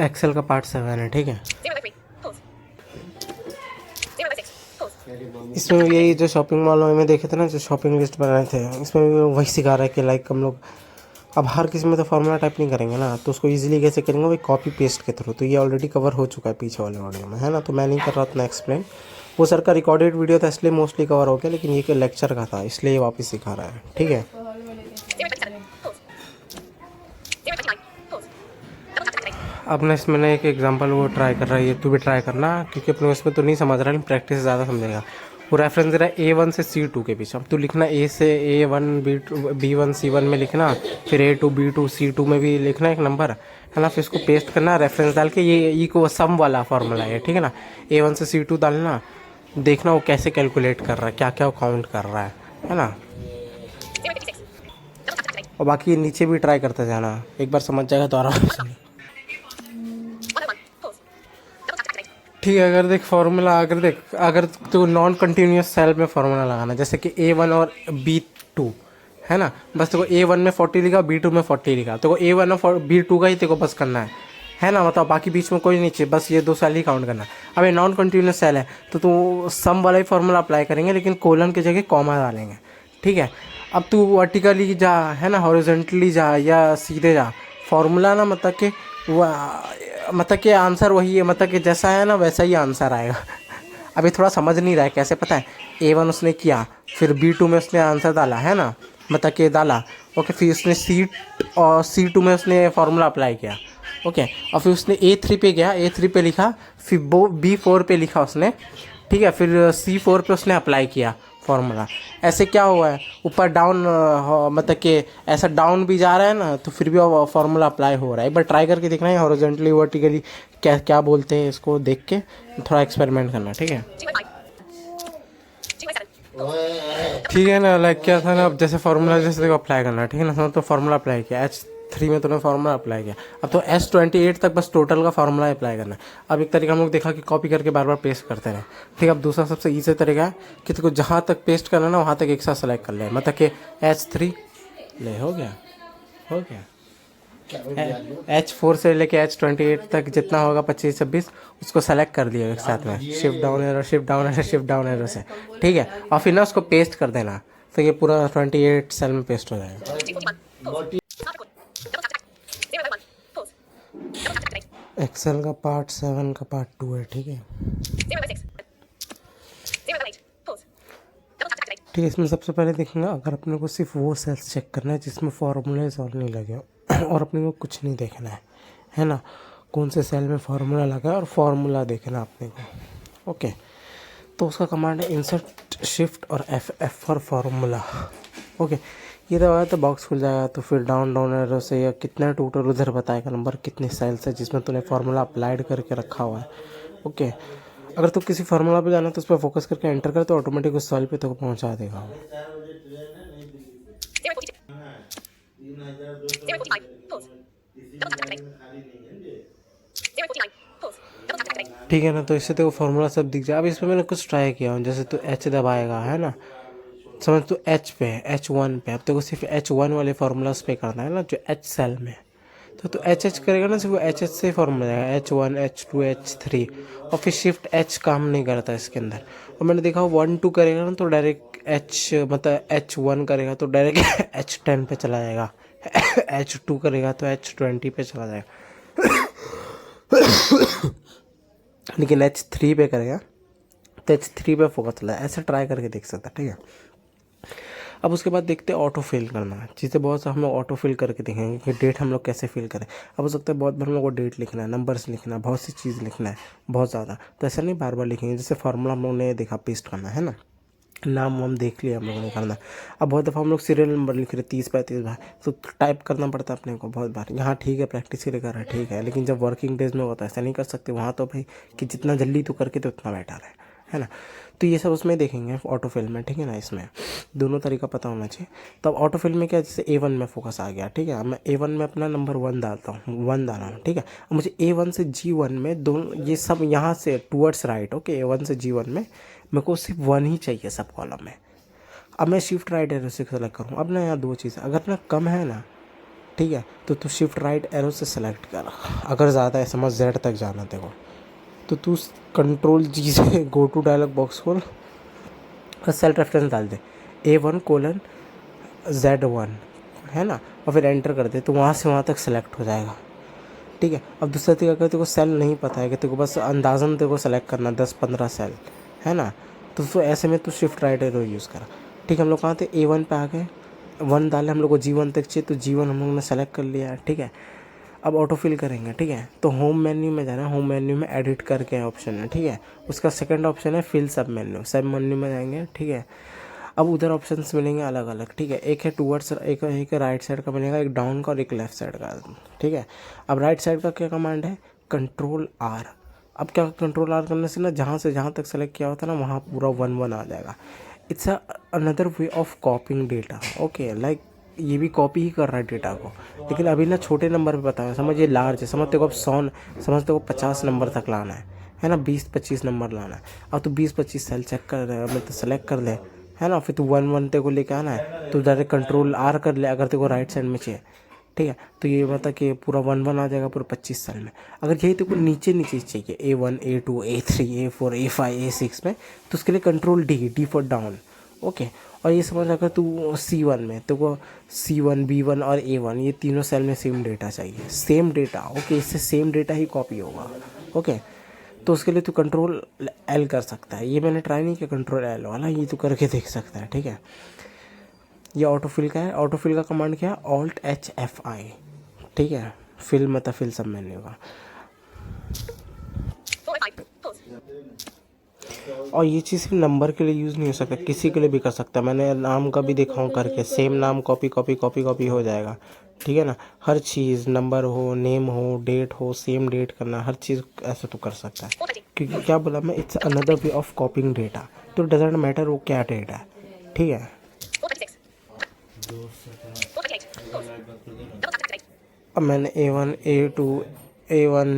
Excel का part 7 है, ठीक है। इसमें यही जो शॉपिंग मॉल में देखे थे ना, जो शॉपिंग लिस्ट बनाए थे, इसमें भी वही सिखा रहा है कि लाइक हम लोग अब हर किसी में तो फार्मूला टाइप नहीं करेंगे ना, तो उसको इजीली कैसे करेंगे भाई, कॉपी पेस्ट के थ्रू। तो ये ऑलरेडी कवर हो चुका है पीछे वाले ऑडियो में, है ना, तो मैं नहीं कर रहा उतना एक्सप्लेन। वो सर का रिकॉर्डेड वीडियो था इसलिए मोस्टली कवर हो गया, लेकिन ये लेक्चर का था इसलिए वापस सिखा रहा है, ठीक है। अब नेक्स्ट मैंने एक एग्जांपल वो ट्राई कर रहा है, ये तू भी ट्राई करना, क्योंकि अपने उसमें तो नहीं समझ रहा, लेकिन प्रैक्टिस से ज़्यादा समझेगा। वो रेफरेंस दे रहा है A1 से C2 के बीच। अब तू लिखना A से A1 B1 C1 में लिखना, फिर A2 B2 C2 में भी लिखना एक नंबर, है ना, फिर इसको पेस्ट करना रेफरेंस डाल के। ये ई को सम वाला फार्मूला है, ठीक है ना। A1 से C2 डालना, देखना वो कैसे कैलकुलेट कर रहा है, क्या क्या काउंट कर रहा है ना। और बाकी नीचे भी ट्राई करते जाना, एक बार समझ जाएगा तो आराम से, ठीक है। अगर देख फार्मूला, अगर तो नॉन कंटिन्यूस सेल में फार्मूला लगाना, जैसे कि A1 और B2 है ना, बस तेको A1 में 40 लिखा, B2 में 40 लिखा, तो A1 और B2 का ही तेको बस करना है ना, मतलब बाकी बीच में कोई नहीं चाहिए, बस ये 2 सेल ही काउंट करना। अब ये नॉन कंटिन्यूस सेल है तो तू सम वाला ही फार्मूला अप्लाई करेंगे, लेकिन कोलन की जगह कॉमा डालेंगे, ठीक है। अब तू वर्टिकली जा, है ना, हॉरिजॉन्टली जा या सीधे जा, फार्मूला ना मतलब कि मतलब कि आंसर वही है, मतलब कि जैसा है ना वैसा ही आंसर आएगा। अभी थोड़ा समझ नहीं रहा है कैसे, पता है, A1 उसने किया, फिर B2 में उसने आंसर डाला, है ना, मतलब कि डाला, ओके, फिर उसने C2 में उसने फार्मूला अप्लाई किया, ओके, और फिर उसने A3 पे गया, A3 पे लिखा, फिर B4 पे लिखा उसने, ठीक है, फिर C4 पे उसने अप्लाई किया फार्मूला। ऐसे क्या हुआ है, ऊपर डाउन, मतलब कि ऐसा डाउन भी जा रहा है ना, तो फिर भी फार्मूला अप्लाई हो रहा है। एक बार ट्राई करके देखना है, हॉरिजॉन्टली वर्टिकली क्या क्या बोलते हैं इसको, देख के थोड़ा एक्सपेरिमेंट करना, ठीक है। ठीक है ना, लाइक क्या था ना, अब जैसे फार्मूला जैसे देखो अप्लाई करना, ठीक है ना, तो फार्मूला अप्लाई किया, H3 में तूने फार्मूला अप्लाई किया, अब तो S28 तक बस टोटल का फार्मूला अप्लाई करना है। अब एक तरीका हम लोग देखा कि कॉपी करके बार बार पेस्ट करते रहे, ठीक है। अब दूसरा सबसे ईजी तरीका है कि तेको जहाँ तक पेस्ट करना है ना वहाँ तक एक साथ सेलेक्ट कर ले, मतलब कि H3 ले, हो गया H4 से लेके H28 तक जितना होगा 25 26 उसको सेलेक्ट कर दिया एक साथ में, shift down arrow shift down arrow shift down arrow से, ठीक है। और फिर ना उसको पेस्ट कर देना, तो ये पूरा 28 सेल में पेस्ट हो जाएगा। एक्सेल का पार्ट 7 का पार्ट 2 है, ठीक है। ठीक है, इसमें सबसे पहले देखेंगे, अगर अपने को सिर्फ वो सेल्स चेक करना है जिसमें फार्मूले और नहीं लगे और अपने को कुछ नहीं देखना है ना, कौन से सेल में फार्मूला लगा है और फार्मूला देखना अपने को, ओके। तो उसका कमांड है इंसर्ट शिफ्ट और F फॉर फार्मूला, ओके। ये दबाया तो बॉक्स खुल जाएगा, तो फिर डाउन एरो से या कितना टोटल उधर बताएगा नंबर, कितने सेल्स है जिसमें तूने फार्मूला अप्लाइड करके रखा हुआ है, ओके। अगर तो किसी फार्मूला पे जाना है तो उस पर फोकस करके एंटर कर, तो ऑटोमेटिक उस सेल पे तो पहुंचा देगा। ठीक है ना, तो इससे तो फार्मूला सब दिख जाए। अब इसमें मैंने कुछ ट्राई किया हूँ, जैसे तो H दबाएगा, है ना, समझ, तो H पे H1 पे, अब तो सिर्फ H1 वाले फार्मूलाज पे करना है ना, जो H सेल में, तो H करेगा ना, सिर्फ वो H से फॉर्मूला आएगा, H1 H2 H3, और फिर शिफ्ट H काम नहीं करता इसके अंदर। और मैंने देखा 1 2 करेगा ना तो डायरेक्ट H, मतलब H1 करेगा तो डायरेक्ट H10 पे चला जाएगा, H2 करेगा तो H20 पे चला जाएगा, लेकिन H3 पे करेगा तो H3 पे फोकस चला, ऐसे ट्राई करके देख सकता है, ठीक है। अब उसके बाद देखते हैं ऑटो फिल करना, चीज़ें बहुत सा हम लोग ऑटो फिल करके देखेंगे कि डेट हम लोग कैसे फिल करें। अब हो सकता है बहुत बार हम लोग को डेट लिखना है, नंबर्स लिखना है, बहुत सी चीज़ लिखना है, बहुत ज़्यादा, तो ऐसा नहीं बार बार लिखेंगे। जैसे फार्मूला हम लोग ने देखा पेस्ट करना है ना, नाम हम देख लिया हम लोगों ने करना। अब बहुत दफ़ा हम लोग सीरियल नंबर लिख रहे 30 35 बार, तो टाइप करना पड़ता है अपने को बहुत बार। यहाँ ठीक है प्रैक्टिस के लिए कर रहा है, ठीक है, लेकिन जब वर्किंग डेज में होता है ऐसा नहीं कर सकते, वहाँ तो भाई कि जितना जल्दी तो करके तो उतना बेटर है ना। तो ये सब उसमें देखेंगे ऑटो फिल में, ठीक है ना। इसमें दोनों तरीका पता होना चाहिए। तब ऑटो फिल में क्या, जैसे A1 में फोकस आ गया, ठीक है, मैं A1 में अपना नंबर 1 डालता हूँ, 1 डाला हूँ, ठीक है। अब मुझे A1 से G1 में दोनों ये सब यहाँ से टूवर्ड्स राइट, ओके, A1 से G1 में मेरे को सिर्फ 1 ही चाहिए सब कॉलम में। अब मैं शिफ्ट राइट एरो से सेलेक्ट करूँ। अब ना यहाँ दो चीज़, अगर ना कम है ना, ठीक है। तो तू शिफ्ट राइट एरो से सेलेक्ट कर, अगर ज़्यादा है समझ Z तक जाना तेरे को, तो तू कंट्रोल G से गो टू डायलॉग बॉक्स खोल और सेल रेफरेंस डाल दे A1:Z1, है ना, और फिर एंटर कर दे, तो वहाँ से वहाँ तक सेलेक्ट हो जाएगा, ठीक है। अब दूसरा तरीका अगर तेरे को सेल नहीं पता है कि तेरे को बस अंदाज़न तेरे को सेलेक्ट करना 10-15 सेल, है ना, तो ऐसे में तू शिफ्ट राइट एरो यूज़ करा, ठीक है। हम लोग कहाँ थे, A1 पे आ गए, 1 डाले, हम लोग को G1 तक चाहिए, तो G1 हम लोगों ने सेलेक्ट कर लिया, ठीक है। अब ऑटो फिल करेंगे, ठीक है। तो होम मेन्यू में जाना है, होम मेन्यू में एडिट करके ऑप्शन है, ठीक है। उसका सेकंड ऑप्शन है फिल सब मेन्यू, सब मेन्यू में जाएंगे, ठीक है। अब उधर ऑप्शंस मिलेंगे अलग अलग, ठीक है। एक है टूवर्ड्स, एक राइट साइड का मिलेगा, एक डाउन का और एक लेफ्ट साइड का, ठीक है। अब राइट साइड का क्या कमांड है, Ctrl+R। अब क्या Ctrl+R करने से ना जहाँ तक सेलेक्ट किया होता है ना वहाँ पूरा 1-1 आ जाएगा। It's another way of कॉपिंग data, okay. Like ये भी कॉपी ही कर रहा है डेटा को, लेकिन अभी ना छोटे नंबर पे बताया, समझ ये लार्ज है, समझ तेरे को अब 100, समझ तेरे को 50 नंबर तक लाना है ना, 20-25 नंबर लाना है। अब तू 20-25 सेल चेक कर रहे मतलब तो सेलेक्ट कर ले, है ना, फिर तू 1-1 तेरे को लेके आना है, तो डायरेक्ट Ctrl+R कर ले अगर तेरे को राइट साइड में चाहिए, ठीक है। तो ये मतलब कि पूरा 1-1 आ जाएगा पूरा 25 सेल में। अगर यही तेरे को नीचे नीचे चाहिए A1, A2, A3, A4, A5, A6 में, तो उसके लिए Ctrl+D फॉर डाउन, ओके। और ये समझ अगर तू C1 में, तो को C1, B1 और A1 ये तीनों सेल में सेम डेटा चाहिए, सेम डेटा, ओके। इससे सेम डेटा ही कॉपी होगा, ओके। तो उसके लिए तू Ctrl+L कर सकता है। ये मैंने ट्राई नहीं किया Ctrl+L वाला, ये तू करके देख सकता है, ठीक है। ये ऑटोफिल का है, ऑटोफिल का कमांड क्या है, Alt+H+F(I), ठीक है। फिल मतलब फिल सब मेन्यू का। और ये चीज़ सिर्फ नंबर के लिए यूज़ नहीं हो सकता, किसी के लिए भी कर सकता है। मैंने नाम का भी देखा हूँ करके, सेम नाम कॉपी हो जाएगा, ठीक है ना। हर चीज़, नंबर हो, नेम हो, डेट हो, सेम डेट करना, हर चीज़ ऐसे तो कर सकता है। क्योंकि क्या बोला मैं, it's another way of कॉपिंग data, तो डजेंट मैटर वो क्या डेटा है, ठीक है। अब मैंने A1,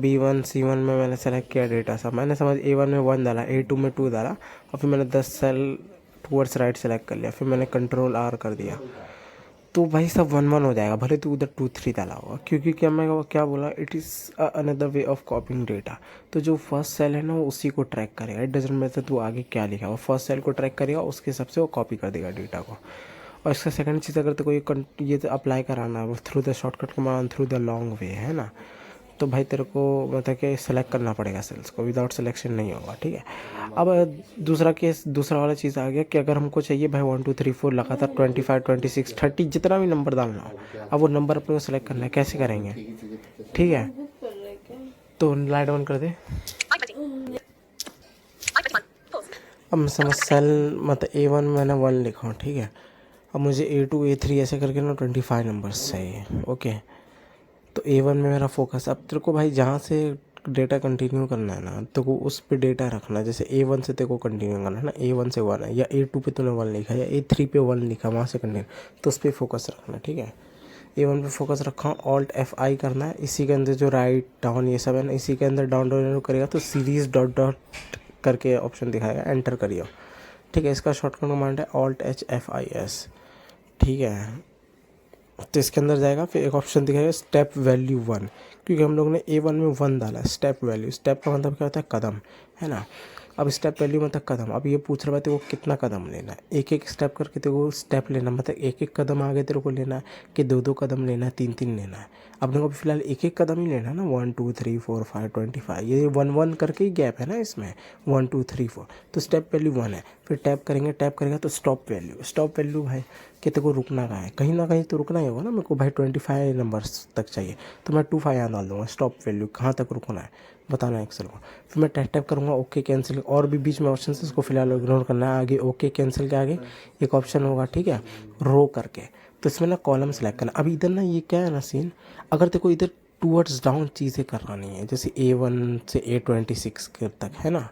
B1, C1 में मैंने सेलेक्ट किया डेटा सब, मैंने समझ A1 में 1 डाला, A2 में 2 डाला, और फिर मैंने 10 सेल टूवर्ड्स राइट सेलेक्ट कर लिया, फिर मैंने Ctrl+R कर दिया, तो भाई सब 1-1 हो जाएगा, भले तू उधर 2-3 डाला होगा। क्योंकि क्या बोला, it is another way of कॉपिंग data. तो जो फर्स्ट सेल है ना वो उसी को ट्रैक करेगा, इट डजेंट मैटर तू आगे क्या लिखा, वो फर्स्ट सेल को ट्रैक करेगा, उसके हिसाब से वो कॉपी कर देगा डेटा को। और इसका सेकंड चीज़, अगर तो कोई ये तो अप्लाई कराना है through the shortcut command, through the long way, है ना, तो भाई तेरे को मतलब कि सेलेक्ट करना पड़ेगा सेल्स को, विदाउट सिलेक्शन नहीं होगा, ठीक है। अब दूसरा वाला चीज़ आ गया कि अगर हमको चाहिए भाई 1 2 3 4 लगातार 25 26 30 जितना भी नंबर डालना हो, अब वो नंबर अपने को सेलेक्ट करना है, कैसे करेंगे, ठीक है। तो लाइट ऑन कर दे। अब मैं समझ सेल मतलब A1 में मैंने 1 लिखा हूँ, ठीक है। अब मुझे A2, A3 ऐसे करके ना 25 नंबर्स चाहिए, ओके। तो A1 में मेरा फोकस, अब तेरे को भाई जहाँ से डेटा कंटिन्यू करना है ना, तो को उस पे डेटा रखना है। जैसे A1 से तेरे को कंटिन्यू करना है ना, A1 से 1 है, या A2 पे तूने 1 लिखा, या A3 पे 1 लिखा, वहाँ से कंटिन्यू, तो उस पर फोकस रखना, ठीक है। A1 पे फोकस रखा, Alt+F(I) करना है। इसी के अंदर जो राइट डाउन ये सब है ना, इसी के अंदर डाउन करेगा तो सीरीज डॉट डॉट करके ऑप्शन दिखाएगा, एंटर करिए, ठीक है। इसका शॉर्टकट कमांड है Alt+H+FIS, ठीक है। तो इसके अंदर जाएगा, फिर एक ऑप्शन दिखाएगा स्टेप वैल्यू 1, क्योंकि हम लोग ने A1 में 1 डाला है। स्टेप वैल्यू, स्टेप का मतलब क्या होता है, कदम, है ना। अब स्टेप वैल्यू मतलब कदम। अब ये पूछ रहा है तेरे को कितना कदम लेना है, एक एक स्टेप करके तेरे को स्टेप लेना, मतलब एक एक कदम आगे तेरे को लेना है कि 2-2 कदम लेना है, 3-3 लेना है। अपने को फिलहाल एक एक कदम ही लेना है ना, 1 2 3 4 5 25, ये 1-1 करके ही गैप है ना इसमें, 1 2 3 4। तो स्टेप वैल्यू 1 है, फिर टैप करेगा तो स्टॉप वैल्यू भाई कि तेरे को रुकना का है, कहीं ना कहीं तो रुकना ही होगा ना। मेरे को भाई 25 नंबर्स तक चाहिए, तो मैं 25 यहाँ डाल दूँगा, स्टॉप वैल्यू कहाँ तक रुकना है बताना एक्सेल को। फिर मैं टैप करूँगा, ओके कैंसिल, और भी बीच में ऑप्शन है इसको फिलहाल इग्नोर करना है। आगे ओके कैंसिल के आगे एक ऑप्शन होगा, ठीक है, रो करके, तो इसमें ना कॉलम सेलेक्ट करना। अभी इधर ना ये क्या है ना सीन, अगर तेरे को इधर टूवर्ड्स डाउन चीज़ें करवानी है, जैसे A1 से A26 तक, है ना,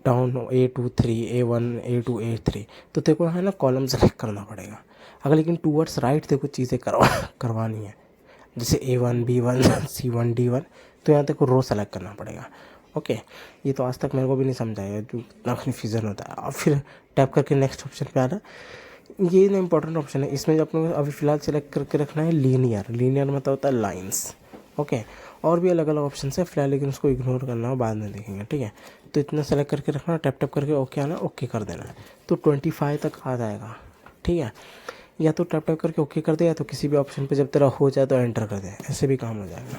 down A2 3 A1 A2 A3, तो तेरे को है ना कॉलम सेलेक्ट करना पड़ेगा। अगर लेकिन टूवर्ड्स राइट तेरे को चीज़ें करवानी है, जैसे A1 B1 C1 D1, तो यहाँ तेरे को रो सेलेक्ट करना पड़ेगा, ओके। ये तो आज तक मेरे को भी नहीं समझाया जो इतना कन्फ्यूज़न होता है। अब फिर टैप करके नेक्स्ट ऑप्शन पे आना, ये ना इंपॉर्टेंट ऑप्शन है। इसमें जो अपने अभी फ़िलहाल सेलेक्ट करके रखना है लीनियर। लीनियर मतलब होता है लाइन्स, ओके। और भी अलग अलग ऑप्शन है फिलहाल, लेकिन उसको इग्नोर करना हो, बाद में देखेंगे, ठीक है। तो इतना सेलेक्ट करके रखना, टैप टैप करके ओके आना, ओके कर देना है, तो 25 तक आ जाएगा, ठीक है। या तो टैप टैप करके ओके कर दे, या तो किसी भी ऑप्शन पे जब तेरा हो जाए तो एंटर कर दे, ऐसे भी काम हो जाएगा।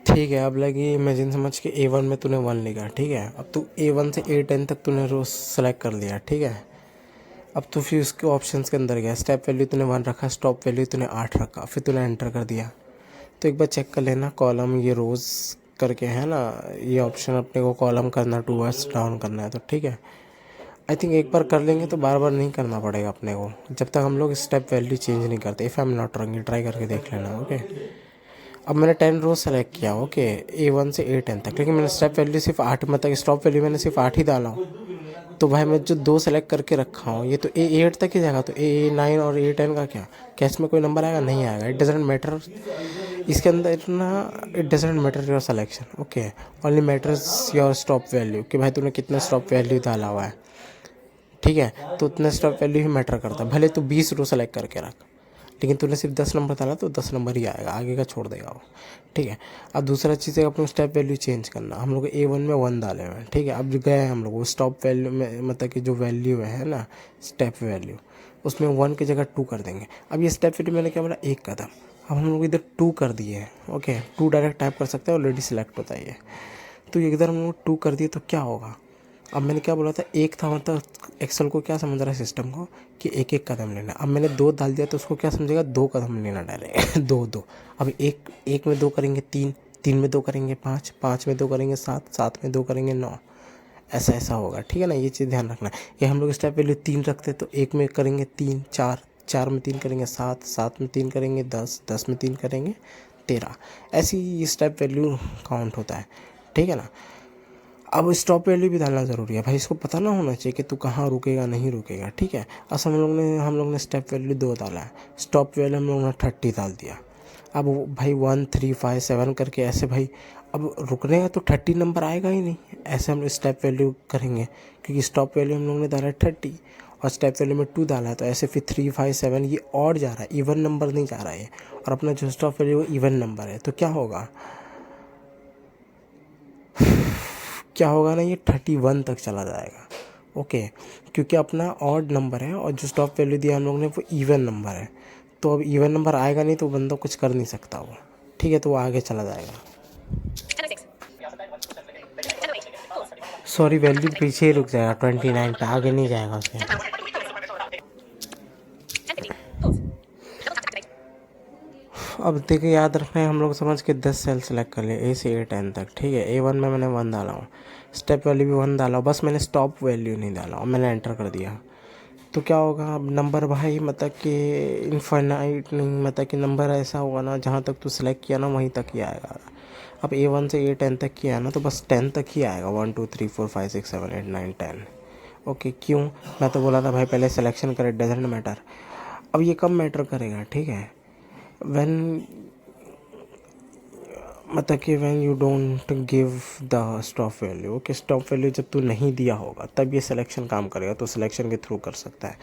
ठीक है, अब लगी इमेजिन समझ के A1 में तूने 1 लिखा, ठीक है। अब तू A1 से A10 तक तूने रोज सेलेक्ट कर लिया, ठीक है। अब तो फिर उसके ऑप्शंस के अंदर गया, स्टेप वैल्यू तूने 1 रखा, स्टॉप वैल्यू तूने 8 रखा, फिर तूने एंटर कर दिया। तो एक बार चेक कर लेना कॉलम ये रोज़ करके है ना, ये ऑप्शन अपने को कॉलम करना, 2 वर्ड्स डाउन करना है, तो ठीक है। आई थिंक एक बार कर लेंगे तो बार बार नहीं करना पड़ेगा अपने को, जब तक हम लोग स्टेप वैल्यू चेंज नहीं करते। If I am not wrong, try करके देख लेना, ओके। अब मैंने 10 रोज सेलेक्ट किया, ओके, A1 से A10 तक, लेकिन मैंने स्टेप वैल्यू सिर्फ 8, मतलब स्टॉप वैल्यू मैंने सिर्फ 8 ही डाला हूँ। तो भाई मैं जो 2 सेलेक्ट करके रखा हूँ, ये तो A8 तक ही जाएगा, तो A9 और A10 का क्या इसमें कोई नंबर आएगा? नहीं आएगा। इट डजेंट मैटर इसके अंदर ना, it doesn't matter your selection, okay. Only matters your stop value, कि भाई तूने कितना स्टॉप वैल्यू डाला हुआ है, ठीक है। तो उतना स्टॉप वैल्यू ही मैटर करता है, भले तू 20 रो सेलेक्ट करके रख, लेकिन तूने सिर्फ 10 नंबर डाला तो 10 नंबर ही आएगा, आगे का छोड़ देगा वो, ठीक है। अब दूसरा चीज़ है अपने स्टेप वैल्यू चेंज करना। हम लोग A1 में 1 डाले हुए हैं, ठीक है। अब गए हैं हम लोग वो स्टॉप वैल्यू में, मतलब कि जो वैल्यू है ना स्टेप वैल्यू, उसमें 1 की जगह 2 कर देंगे। अब ये स्टेप वैल्यू मैंने क्या बोला, 1 कदम, अब हम लोग इधर 2 कर दिए हैं, ओके। 2 डायरेक्ट टाइप कर सकते हैं, ऑलरेडी सिलेक्ट होता है ये। तो इधर हम लोग 2 कर दिए तो क्या होगा, अब मैंने क्या बोला था, एक था, मतलब एक्सेल को क्या समझ रहा है सिस्टम को कि एक एक कदम लेना। अब मैंने 2 डाल दिया तो उसको क्या समझेगा, 2 कदम लेना डाले 2 2। अब एक में 2 करेंगे 3, 3 में 2 करेंगे 5, 5 में 2 करेंगे 7, 7 में 2 करेंगे 9, ऐसा ऐसा होगा, ठीक है ना। ये चीज़ ध्यान रखना। ये हम लोग स्टेप वैल्यू 3 रखते तो 1 में करेंगे 3, 4, 4 में 3 करेंगे 7, 7 में 3 करेंगे 10, 10 में 3 करेंगे 13, ऐसी ये स्टेप वैल्यू काउंट होता है, ठीक है ना। अब स्टॉप वैल्यू भी डालना ज़रूरी है भाई, इसको पता ना होना चाहिए कि तू कहाँ रुकेगा नहीं रुकेगा, ठीक है। असल हम लोग ने स्टेप वैल्यू 2 डाला है, स्टॉप वैल्यू हम लोग ने 30 डाल दिया। अब भाई 1 3 5 7 करके ऐसे भाई, अब रुकने का तो 30 नंबर आएगा ही नहीं, ऐसे हम स्टेप वैल्यू करेंगे, क्योंकि स्टॉप वैल्यू हम लोग ने डाला है 30 और स्टेप वैल्यू में 2 डाला है, तो ऐसे फिर 3 5 7 ये और जा रहा है, इवन नंबर नहीं जा रहा है। और अपना जो स्टॉप वैल्यू इवन नंबर है, तो क्या होगा ना, ये 31 तक चला जाएगा, ओके। क्योंकि अपना ऑड नंबर है और जो स्टॉप वैल्यू दिया हम लोग ने वो इवन नंबर है, तो अब इवन नंबर आएगा नहीं तो बंदा कुछ कर नहीं सकता वो, ठीक है। तो वो आगे चला जाएगा, सॉरी वैल्यू पीछे ही रुक जाएगा 29 पे, आगे नहीं जाएगा उसके। अब देखिए याद रखना है, हम लोग समझ के 10 सेल सेलेक्ट कर लिए A से A10 तक, ठीक है। A1 में मैंने 1 डाला हूँ, स्टेप वैल्यू भी 1 डाला हूँ, बस मैंने स्टॉप वैल्यू नहीं डाला और मैंने एंटर कर दिया। तो क्या होगा, अब नंबर भाई मतलब कि इनफाइनाइट नहीं, मतलब कि नंबर ऐसा होगा ना, जहाँ तक तू सिलेक्ट किया ना वहीं तक ही आएगा। अब A1 से A10 तक किया है ना, तो बस 10 तक ही आएगा, 1 2 3 4 5 6 7 8 9 10, ओके। क्यों, मैं तो बोला था भाई पहले सिलेक्शन करे, डजेंट मैटर। अब ये कब मैटर करेगा, ठीक है, व्हेन मतलब कि when you don't give the stop value, okay. Stop value जब तू नहीं दिया होगा तब ये सिलेक्शन काम करेगा, तो सिलेक्शन के थ्रू कर सकता है,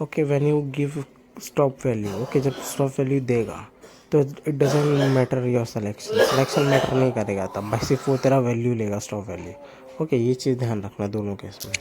okay. When you give stop value, okay, जब स्टॉप वैल्यू देगा तो it doesn't matter your selection matter नहीं करेगा तब, भाई सिर्फ वो तेरा वैल्यू लेगा, स्टॉप वैल्यू, ओके। ये चीज़ ध्यान रखना दोनों केस में।